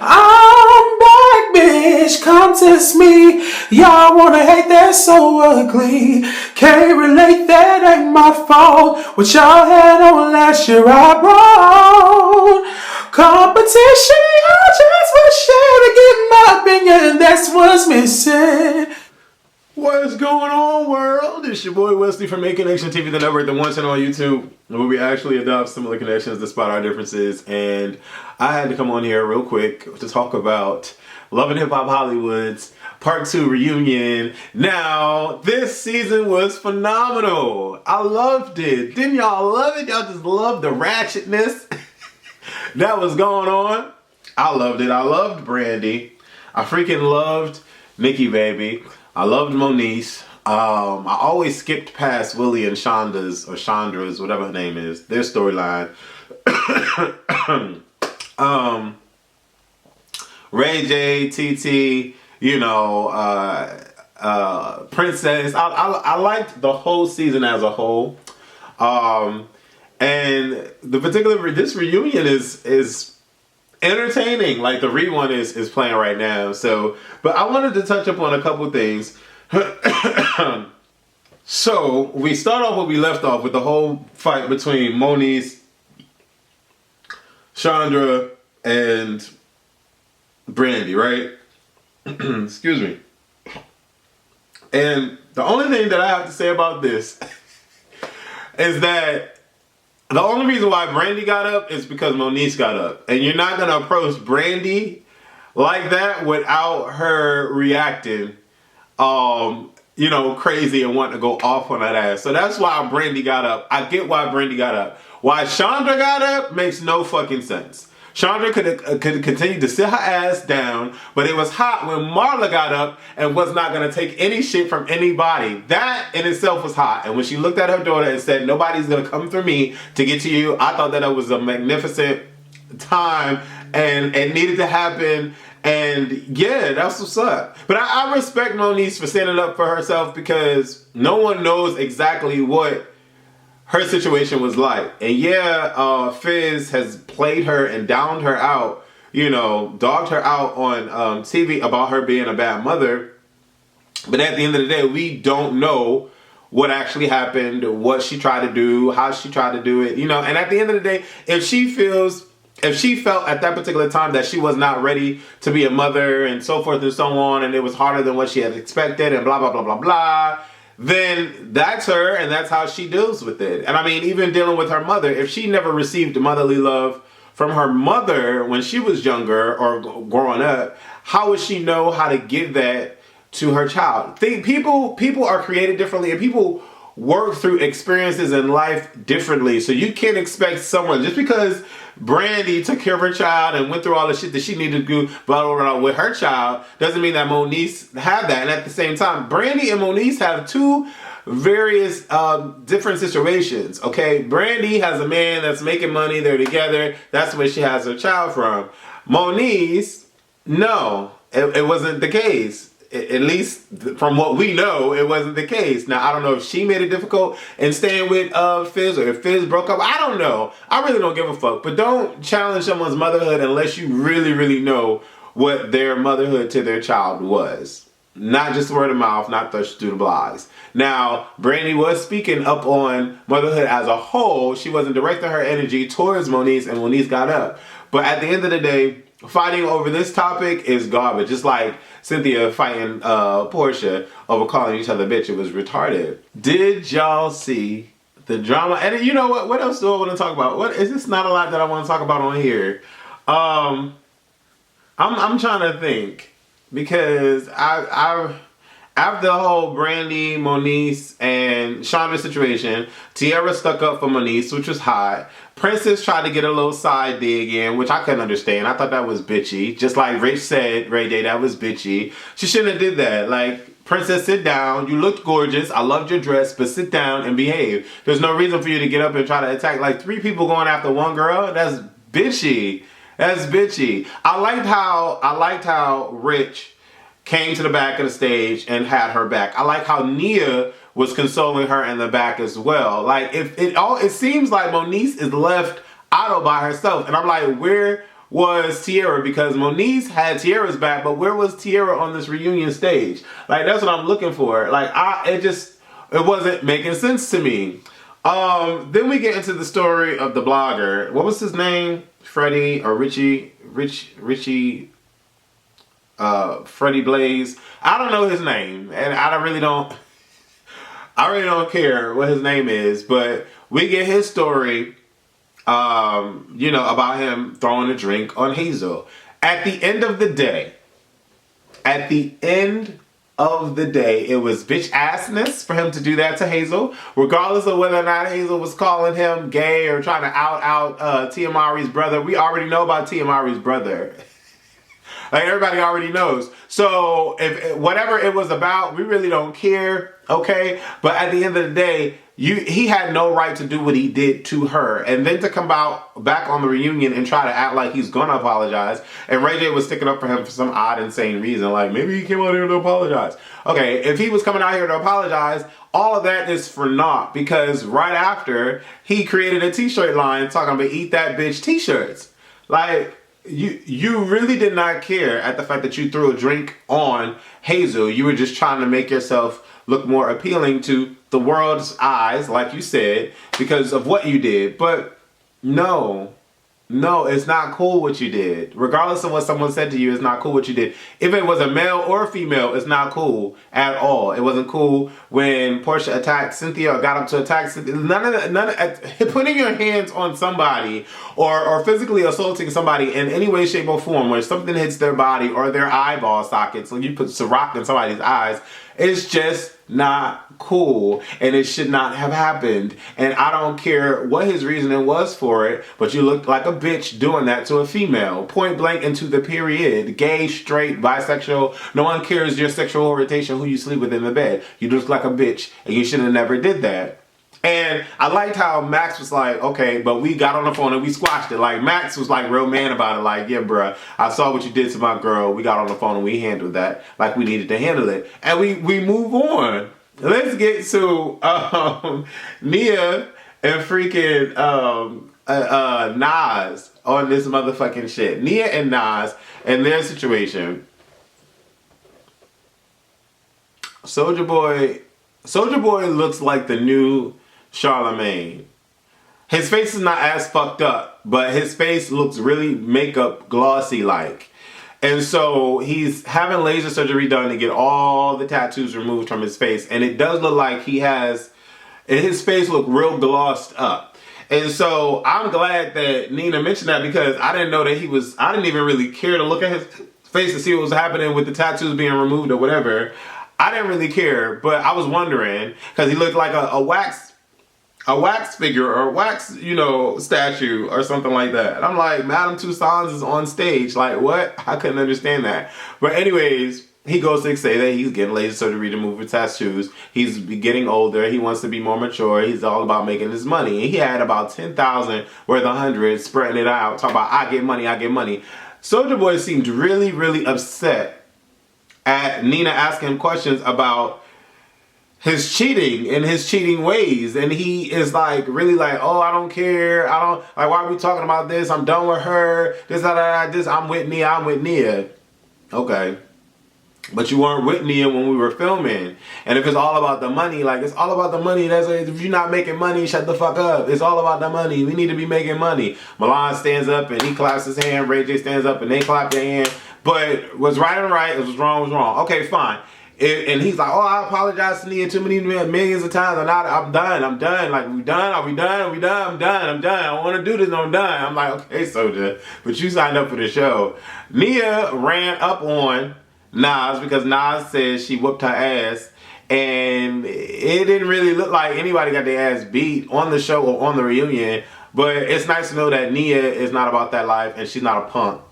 I'm back, bitch. Come test me. Y'all wanna hate that so ugly. Can't relate, that ain't my fault. What y'all had on last year, I brought. Competition, y'all just was share to get my opinion. That's what's missing. What's going on, world? It's your boy Wesley from Make Connection TV, the network that one channel on YouTube, where we actually adopt similar connections despite our differences. And I had to come on here real quick to talk about Love and Hip Hop Hollywood's Part 2 reunion. Now, this season was phenomenal. I loved it. Didn't y'all love it? Y'all just loved the ratchetness that was going on. I loved it. I loved Brandi. I freaking loved Nikki, baby. I loved Moniece. I always skipped past Willie and Shanda's, or Chandra's, whatever her name is, their storyline. Ray J, TT, Princess. I liked the whole season as a whole. And this reunion is entertaining. Like the re-one is playing right now. So, but I wanted to touch up on a couple things. So we start off where we left off with the whole fight between Moniece, Shanda, and Brandi, right? Excuse me. And the only thing that I have to say about this is that the only reason why Brandi got up is because Moniece got up. And you're not going to approach Brandi like that without her reacting, crazy and wanting to go off on that ass. So that's why Brandi got up. I get why Brandi got up. Why Shanda got up makes no fucking sense. Shanda could continue to sit her ass down, but it was hot when Marla got up and was not going to take any shit from anybody. That in itself was hot. And when she looked at her daughter and said, nobody's going to come for me to get to you, I thought that it was a magnificent time and it needed to happen. And yeah, that's what's up. But I respect Moniece for standing up for herself because no one knows exactly what her situation was like. And yeah, Fizz has played her and downed her out, dogged her out on TV about her being a bad mother. But at the end of the day, we don't know what actually happened, what she tried to do, how she tried to do it, And at the end of the day, if she felt at that particular time that she was not ready to be a mother and so forth and so on, and it was harder than what she had expected and blah, blah, blah, blah, blah, then that's her and that's how she deals with it. And I mean, even dealing with her mother, if she never received motherly love from her mother when she was younger or growing up, how would she know how to give that to her child? People are created differently and people work through experiences in life differently. So you can't expect someone, just because Brandi took care of her child and went through all the shit that she needed to do with her child, doesn't mean that Moniece had that. And at the same time, Brandi and Moniece have two various different situations. Okay, Brandi has a man that's making money, they're together, that's where she has her child from. Moniece, no, it wasn't the case. At least from what we know, it wasn't the case. Now, I don't know if she made it difficult in staying with Fizz, or if Fizz broke up. I don't know. I really don't give a fuck. But don't challenge someone's motherhood unless you really, really know what their motherhood to their child was. Not just word of mouth, not through the blogs. Now, Brandi was speaking up on motherhood as a whole. She wasn't directing her energy towards Moniece, and Moniece got up. But at the end of the day, fighting over this topic is garbage. Just like Cynthia fighting Portia over calling each other bitch. It was retarded. Did y'all see the drama? And you know what? What else do I want to talk about? What is this? Not a lot that I want to talk about on here. I'm trying to think because I after the whole Brandi, Moniece, and Shanda situation, Tierra stuck up for Moniece, which was hot. Princess tried to get a little side dig in, which I couldn't understand. I thought that was bitchy. Just like Rich said, Ray Day, that was bitchy. She shouldn't have did that. Like, Princess, sit down. You looked gorgeous. I loved your dress, but sit down and behave. There's no reason for you to get up and try to attack. Like, 3 people going after one girl? That's bitchy. That's bitchy. I liked how Rich came to the back of the stage and had her back. I like how Nia was consoling her in the back as well. Like, it seems like Moniece is left out by herself. And I'm like, where was Tierra, because Moniece had Tierra's back, but where was Tierra on this reunion stage? Like, that's what I'm looking for. Like, it wasn't making sense to me. Then we get into the story of the blogger. What was his name? Freddie or Richie, Freddie Blaze. I don't know his name, and I really don't care what his name is, but we get his story, about him throwing a drink on Hazel. At the end of the day, it was bitch assness for him to do that to Hazel, regardless of whether or not Hazel was calling him gay or trying to out Tia Mowry's brother. We already know about Tia Mowry's brother. Like, everybody already knows. So if whatever it was about, we really don't care, okay? But at the end of the day, he had no right to do what he did to her. And then to come back on the reunion and try to act like he's gonna apologize. And Ray J was sticking up for him for some odd, insane reason. Like, maybe he came out here to apologize. Okay, if he was coming out here to apologize, all of that is for naught. Because right after, he created a t-shirt line talking about eat that bitch t-shirts. Like, you really did not care at the fact that you threw a drink on Hazel. You were just trying to make yourself look more appealing to the world's eyes, like you said, because of what you did. But no, it's not cool what you did. Regardless of what someone said to you, it's not cool what you did. If it was a male or a female, it's not cool at all. It wasn't cool when Portia attacked Cynthia or got up to attack Cynthia. Putting your hands on somebody or physically assaulting somebody in any way, shape, or form where something hits their body or their eyeball sockets, so you put Ciroc in somebody's eyes, it's just not cool, and it should not have happened. And I don't care what his reasoning was for it, but you looked like a bitch doing that to a female. Point blank into the period. Gay, straight, bisexual, no one cares your sexual orientation, who you sleep with in the bed. You look like a bitch, and you should have never did that. And I liked how Max was like, okay, but we got on the phone and we squashed it. Like, Max was like real man about it. Like, yeah, bruh, I saw what you did to my girl. We got on the phone and we handled that like we needed to handle it. And we move on. Let's get to Nia and freaking Nas on this motherfucking shit. Nia and Nas and their situation. Soulja Boy looks like the new Charlemagne. His face is not as fucked up, but his face looks really makeup glossy like. And so he's having laser surgery done to get all the tattoos removed from his face. And it does look like his face look real glossed up. And so I'm glad that Nina mentioned that, because I didn't know that I didn't even really care to look at his face to see what was happening with the tattoos being removed or whatever. I didn't really care, but I was wondering, because he looked like a wax figure or a wax, statue or something like that. And I'm like, Madame Tussauds is on stage. Like, what? I couldn't understand that. But anyways, he goes to say that he's getting laser surgery to remove his tattoos. He's getting older. He wants to be more mature. He's all about making his money. And he had about 10,000 worth of hundreds, spreading it out, talking about, I get money. Soulja Boy seemed really, really upset at Nina asking him questions about his cheating and his cheating ways. And he is like, really like, oh, I don't care. Why are we talking about this? I'm done with her. I'm with Nia. Okay. But you weren't with Nia when we were filming. And if it's all about the money, it's all about the money. If you're not making money, shut the fuck up. It's all about the money. We need to be making money. Milan stands up and he claps his hand. Ray J stands up and they clap their hand. But what's right and right, was wrong was wrong. Okay, fine. And he's like, oh, I apologize to Nia too many millions of times. I'm done. Like, we done? Are we done? I'm done. I don't want to do this. I'm done. I'm like, okay, Soulja, but you signed up for the show. Nia ran up on Nas because Nas says she whooped her ass. And it didn't really look like anybody got their ass beat on the show or on the reunion. But it's nice to know that Nia is not about that life and she's not a punk.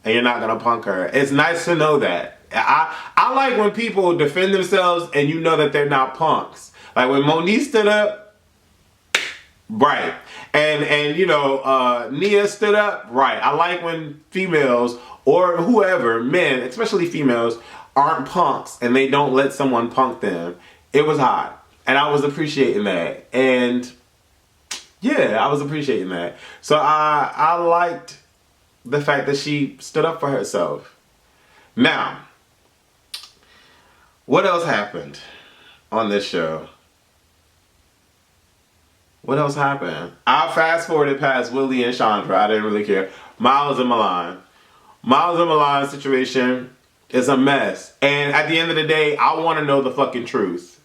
And you're not going to punk her. It's nice to know that. I like when people defend themselves and you know that they're not punks. Like when Moniece stood up, right. And Nia stood up, right. I like when females or whoever, men, especially females, aren't punks and they don't let someone punk them. It was hot. And I was appreciating that. And yeah, I was appreciating that. So I liked the fact that she stood up for herself. Now, what else happened on this show? What else happened? I fast forwarded past Willie and Chandra. I didn't really care. Miles and Milan. Miles and Milan's situation is a mess. And at the end of the day, I want to know the fucking truth.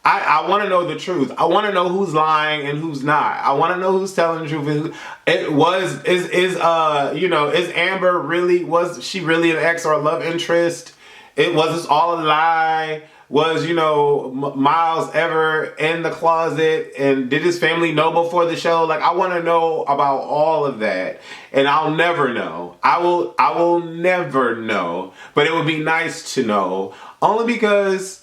I want to know the truth. I want to know who's lying and who's not. I want to know who's telling the truth. Is Amber really, was she really an ex or a love interest? Was this all a lie? Was, Miles ever in the closet, and did his family know before the show? Like, I want to know about all of that, and I'll never know. I will never know, but it would be nice to know, only because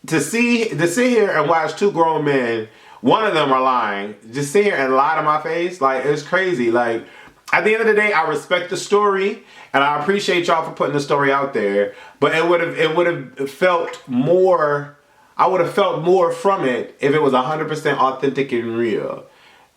to sit here and watch two grown men, one of them are lying, just sit here and lie to my face, like, it's crazy. Like, at the end of the day, I respect the story, and I appreciate y'all for putting the story out there. But it would have felt more. I would have felt more from it if it was 100% authentic and real.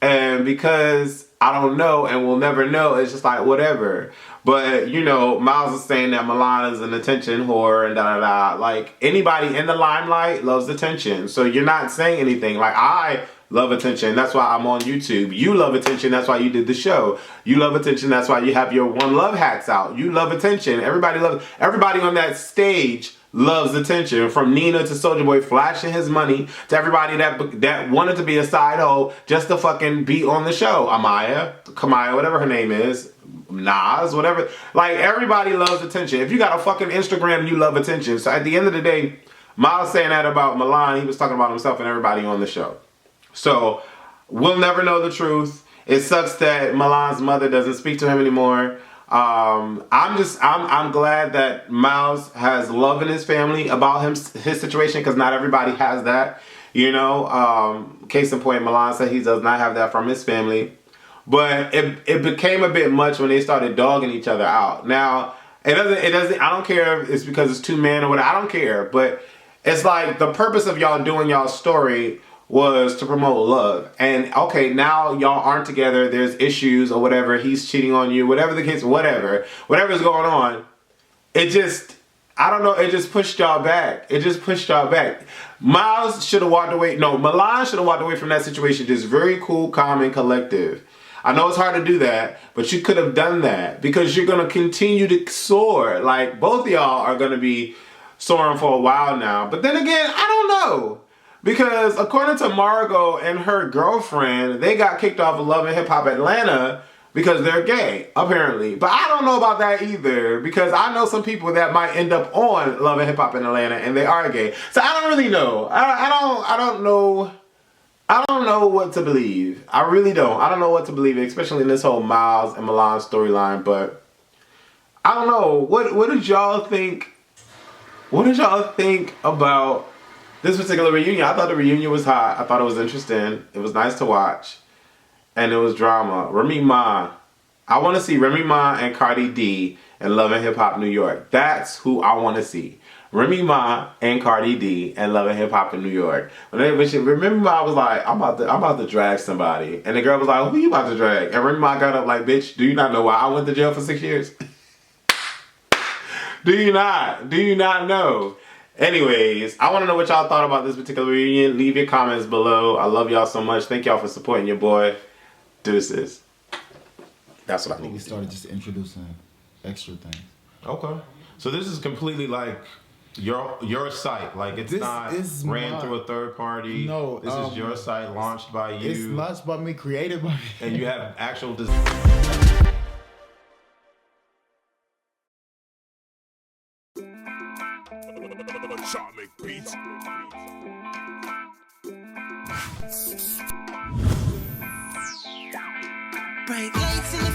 And because I don't know and we'll never know, it's just like whatever. But Miles is saying that Milan is an attention whore and da da da. Like, anybody in the limelight loves attention, so you're not saying anything. Like, I love attention, that's why I'm on YouTube. You love attention, that's why you did the show. You love attention, that's why you have your One Love hats out. You love attention. Everybody on that stage loves attention. From Nina to Soulja Boy flashing his money to everybody that wanted to be a side hoe just to fucking be on the show. Kamaya, whatever her name is. Nas, whatever. Like, everybody loves attention. If you got a fucking Instagram, you love attention. So at the end of the day, Miles saying that about Milan, he was talking about himself and everybody on the show. So, we'll never know the truth. It sucks that Milan's mother doesn't speak to him anymore. I'm glad that Miles has love in his family about his situation, because not everybody has that. Case in point, Milan said he does not have that from his family. But it became a bit much when they started dogging each other out. Now, it doesn't, I don't care if it's because it's two men or whatever, I don't care. But it's like the purpose of y'all doing y'all's story was to promote love. And okay, now y'all aren't together, there's issues or whatever, he's cheating on you, whatever the case, whatever's going on, it just pushed y'all back. Miles should have walked away. No, Milan should have walked away from that situation just very cool, calm, and collective. I know it's hard to do that, but you could have done that, because you're going to continue to soar. Like, both of y'all are going to be soaring for a while now. But then again, I don't know. Because according to Margot and her girlfriend, they got kicked off of Love and Hip Hop Atlanta because they're gay, apparently. But I don't know about that either, because I know some people that might end up on Love and Hip Hop in Atlanta and they are gay. So I don't really know. I don't know what to believe. I really don't. I don't know what to believe, especially in this whole Miles and Milan storyline. But I don't know. What did y'all think? What did y'all think about this particular reunion? I thought the reunion was hot. I thought it was interesting. It was nice to watch. And it was drama. Remy Ma. I want to see Remy Ma and Cardi D in Love and Hip Hop New York. That's who I want to see. Remy Ma and Cardi D and Love and Hip Hop in New York. Remy Ma was like, I'm about to drag somebody. And the girl was like, who you about to drag? And Remy Ma got up like, bitch, do you not know why I went to jail for 6 years? Do you not? Do you not know? Anyways, I want to know what y'all thought about this particular reunion. Leave your comments below. I love y'all so much. Thank y'all for supporting your boy. Deuces. That's what I need. We started just introducing extra things. Okay. So this is completely like your site. Like, it's not ran through a third party. No. This is your site, launched by you. It's launched by me, created by me. And you have actual Atomic Beats. Bright lights in the